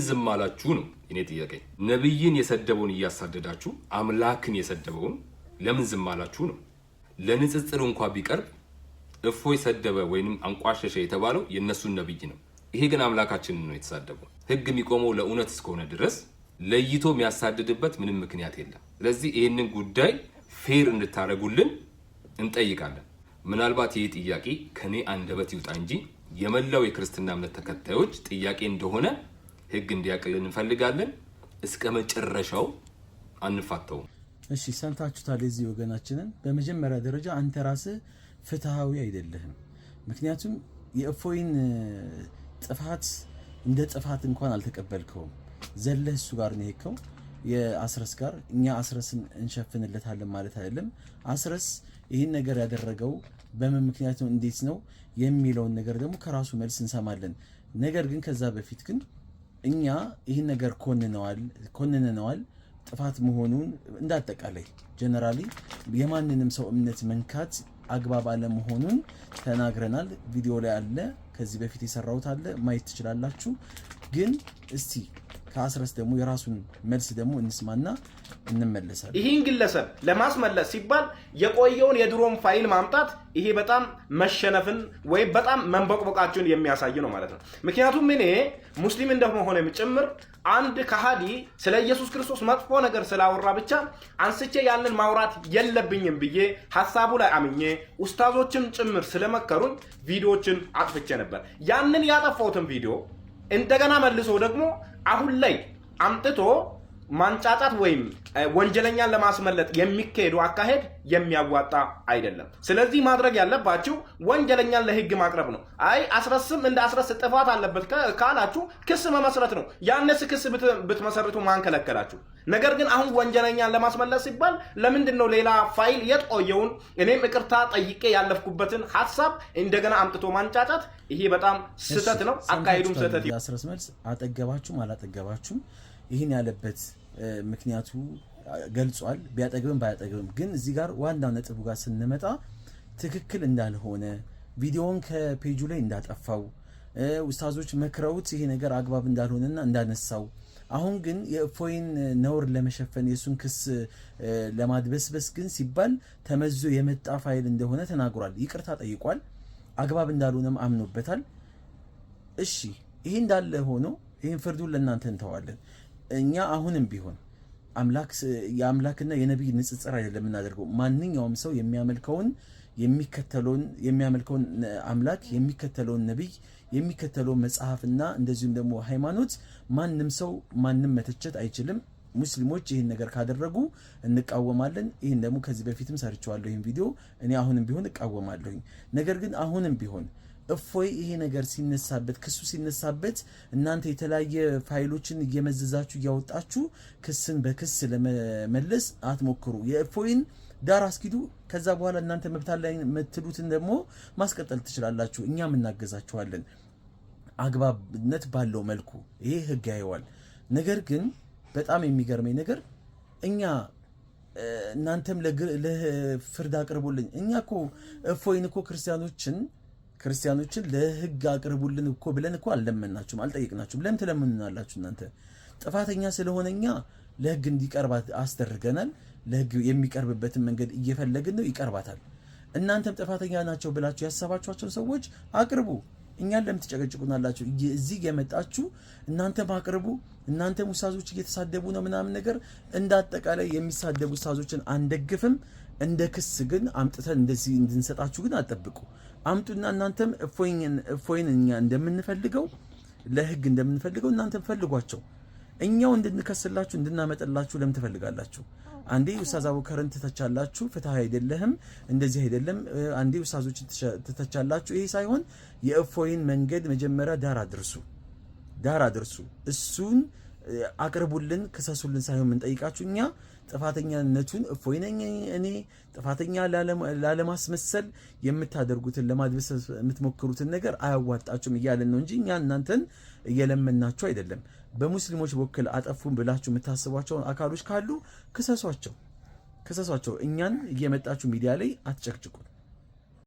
ዝም አላችሁ ነው እኔ ጥያቄ። ነብይን የሰደበውን እያሳደዳችሁ አምላክን የሰደበውን ለምን ዝም አላችሁ ነው። ለንጽጽር እንኳን ቢቀርብ እፎይ ሰደበ ወይንም አንቋሸሸ የተባለው የነሱን ነብይ ነው። ይሄ ግን አምላካችንን ነው የተሳደበው። ህግ የሚቆመው ለእውነት እስከሆነ ድረስ ለይቶ የሚያሳድድበት ምንም ምክንያት የለም። ስለዚህ ይሄንን ጉዳይ ፌር እንድታረጉልን እንጠይቃለን። ምናልባት ይሄ ጥያቄ ከኔ አንደበት ይውጣ እንጂ የመላው የክርስትና እምነት ተከታዮች ጥያቄ እንደሆነ ህግ እንዲያቅልን እንፈልጋለን። እስከ መጨረሻው አንፋተውም። እሺ ሰምታችሁታል እዚህ ወገናችንን። በመጀመሪያ ደረጃ አንተ ራስህ ፍትሃዊ አይደለህም። ምክንያቱም የእፎይን ጥፋት እንደ ጥፋት እንኳን አልተቀበልከውም። ዘለህ እሱ ጋር ነው የሄድከው የአስረስ ጋር። እኛ አስረስን እንሸፍንለታለን ማለት አይደለም። አስረስ ይህን ነገር ያደረገው በምን ምክንያት ነው እንዴት ነው የሚለውን ነገር ደግሞ ከራሱ መልስ እንሰማለን። ነገር ግን ከዛ በፊት ግን እኛ ይህን ነገር ኮንነነዋል ጥፋት መሆኑን እንዳጠቃላይ ጀነራሊ የማንንም ሰው እምነት መንካት አግባብ አለመሆኑን ተናግረናል። ቪዲዮ ላይ አለ፣ ከዚህ በፊት የሰራሁት አለ፣ ማየት ትችላላችሁ። ግን እስቲ ከአስረስ ደግሞ የራሱን መልስ ደግሞ እንስማና እንመለሳለን። ይህን ግለሰብ ለማስመለስ ሲባል የቆየውን የድሮም ፋይል ማምጣት ይሄ በጣም መሸነፍን ወይም በጣም መንበቅበቃቸውን የሚያሳይ ነው ማለት ነው። ምክንያቱም እኔ ሙስሊም እንደመሆነ ጭምር አንድ ከሃዲ ስለ ኢየሱስ ክርስቶስ መጥፎ ነገር ስላወራ ብቻ አንስቼ ያንን ማውራት የለብኝም ብዬ ሐሳቡ ላይ አምኜ ኡስታዞችም ጭምር ስለመከሩን ቪዲዮዎችን አጥፍቼ ነበር። ያንን ያጠፋሁትን ቪዲዮ እንደገና መልሶ ደግሞ አሁን ላይ አምጥቶ ማንጫጫት ወይም ወንጀለኛን ለማስመለጥ የሚካሄዱ አካሄድ የሚያዋጣ አይደለም። ስለዚህ ማድረግ ያለባችሁ ወንጀለኛን ለህግ ማቅረብ ነው። አይ አስረስም እንደ አስረስ ጥፋት አለበት ካላችሁ ክስ መመስረት ነው። ያነስ ክስ ብትመሰርቱ ማን ከለከላችሁ? ነገር ግን አሁን ወንጀለኛን ለማስመለጥ ሲባል ለምንድን ነው ሌላ ፋይል የቆየውን እኔም ይቅርታ ጠይቄ ያለፍኩበትን ሐሳብ እንደገና አምጥቶ ማንጫጫት? ይሄ በጣም ስህተት ነው። አካሄዱም ስህተት ነው። አስረስ መልስ አጠገባችሁም አላጠገባችሁም ይህን ያለበት ምክንያቱ ገልጿል። ቢያጠግብም ባያጠግብም ግን እዚህ ጋር ዋናው ነጥቡ ጋር ስንመጣ ትክክል እንዳልሆነ ቪዲዮውን ከፔጁ ላይ እንዳጠፋው ኡስታዞች መክረውት ይሄ ነገር አግባብ እንዳልሆነና እንዳነሳው አሁን ግን የእፎይን ነውር ለመሸፈን የሱን ክስ ለማድበስበስ ግን ሲባል ተመዞ የመጣ ፋይል እንደሆነ ተናግሯል። ይቅርታ ጠይቋል። አግባብ እንዳልሆነም አምኖበታል። እሺ ይሄ እንዳለ ሆኖ ይሄን ፍርዱን ለእናንተ እንተዋለን። እኛ አሁንም ቢሆን የአምላክና የነቢይ ንጽጽር አይደለም የምናደርገው። ማንኛውም ሰው የሚያመልከውን አምላክ የሚከተለውን ነቢይ የሚከተለውን መጽሐፍና እንደዚሁም ደግሞ ሃይማኖት ማንም ሰው ማንም መተቸት አይችልም። ሙስሊሞች ይህን ነገር ካደረጉ እንቃወማለን። ይህን ደግሞ ከዚህ በፊትም ሰርቻለሁ ይህን ቪዲዮ። እኔ አሁንም ቢሆን እቃወማለሁ። ነገር ግን አሁንም ቢሆን እፎይ ይሄ ነገር ሲነሳበት ክሱ ሲነሳበት እናንተ የተለያየ ፋይሎችን እየመዘዛችሁ እያወጣችሁ ክስን በክስ ለመመለስ አትሞክሩ። የእፎይን ዳር አስኪዱ። ከዛ በኋላ እናንተ መብት ላይ የምትሉትን ደግሞ ማስቀጠል ትችላላችሁ። እኛም እናገዛችኋለን አግባብነት ባለው መልኩ። ይሄ ህግ ያየዋል። ነገር ግን በጣም የሚገርመኝ ነገር እኛ እናንተም ለፍርድ አቅርቡልኝ። እኛ እኮ እፎይን እኮ ክርስቲያኖችን ለህግ አቅርቡልን እኮ ብለን እኮ አልለመናችሁም፣ አልጠየቅናችሁም። ለምን ትለምኑናላችሁ? እናንተ ጥፋተኛ ስለሆነኛ ለህግ እንዲቀርብ አስደርገናል። ለህግ የሚቀርብበትን መንገድ እየፈለግን ነው፣ ይቀርባታል። እናንተም ጥፋተኛ ናቸው ብላችሁ ያሰባችኋቸው ሰዎች አቅርቡ። እኛን ለምን ትጨቀጭቁናላችሁ? እዚህ የመጣችሁ እናንተም አቅርቡ። እናንተም ኡስታዞች እየተሳደቡ ነው ምናምን ነገር። እንዳጠቃላይ የሚሳደቡ ኡስታዞችን አንደግፍም። እንደ ክስ ግን አምጥተን እንደዚህ እንድንሰጣችሁ ግን አጠብቁ። አምጡና እናንተም እፎይን እኛ እንደምንፈልገው ለህግ እንደምንፈልገው እናንተም ፈልጓቸው። እኛው እንድንከስላችሁ እንድናመጣላችሁ ለምን ትፈልጋላችሁ? አንዴ ኡስታዝ አቡበከርን ትተቻላችሁ፣ ፍትህ አይደለም እንደዚህ አይደለም። አንዴ ኡስታዞችን ትተቻላችሁ። ይሄ ሳይሆን የእፎይን መንገድ መጀመሪያ ዳር አድርሱ። እሱን አቅርቡልን፣ ክሰሱልን ሳይሆን የምንጠይቃችሁ እኛ ጥፋተኛነቱን እፎይን እኔ ጥፋተኛ ላለማስመሰል የምታደርጉትን ለማድበስበስ የምትሞክሩትን ነገር አያዋጣችሁም እያለን ነው እንጂ እኛ እናንተን እየለመናችሁ አይደለም። በሙስሊሞች በኩል አጠፉን ብላችሁ የምታስቧቸው አካሎች ካሉ ክሰሷቸው። እኛን እየመጣችሁ ሚዲያ ላይ አትጨቅጭቁን።